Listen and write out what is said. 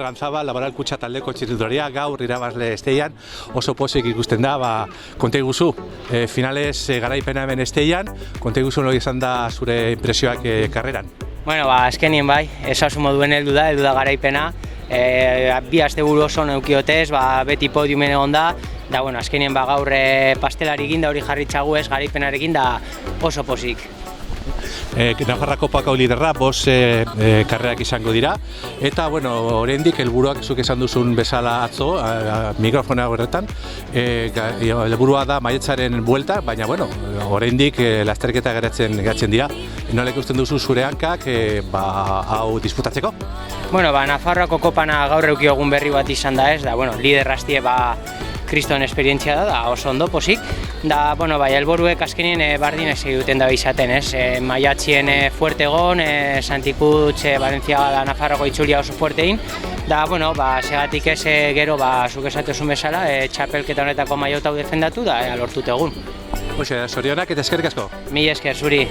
Ranzabal, Laboral Kutxa taldeko txirrindularia, gaur irabazle Esteian, oso pozik ikusten da, konta iguzu, finales garaipena hemen Esteian, konta iguzu nola izan da zure impresioak karreran? Bueno, azkenien bai, esasu moduen heldu da garaipena, bi asteburu oso neukiotez, beti podiumen egon da, bueno, azkenien gaur pastelari egin da hori jarritzagu ez garaipenarekin da oso pozik. Nafarrako Pakao liderra, 5 karrerak izango dira, eta, bueno, oraindik helburuak zuk esan duzun bezala atzo, mikrofona horretan, helburua da maiatzaren buelta, baina, bueno, oraindik lasterketa geratzen dira. Nola ikusten duzu zure hankak, hau disputatzeko? Bueno, Nafarroako kopana gaur eukiogun berri bat izan da ez, bueno, lider hastie kriston esperientzia da, oso ondo posik. Bueno, helburuek azkenien bardinak segituten da izaten, ez? Maiatzien fuerte egon, Santikutz, Valentziaga da Nafarroko itzulia oso fuerte egin. Bueno, segatik ez gero, zuk esatuzun bezala, txapelketa honetako maiotau defendatu da, lortut egun. Zorionak eta eskerrik asko. Mila esker, zuri.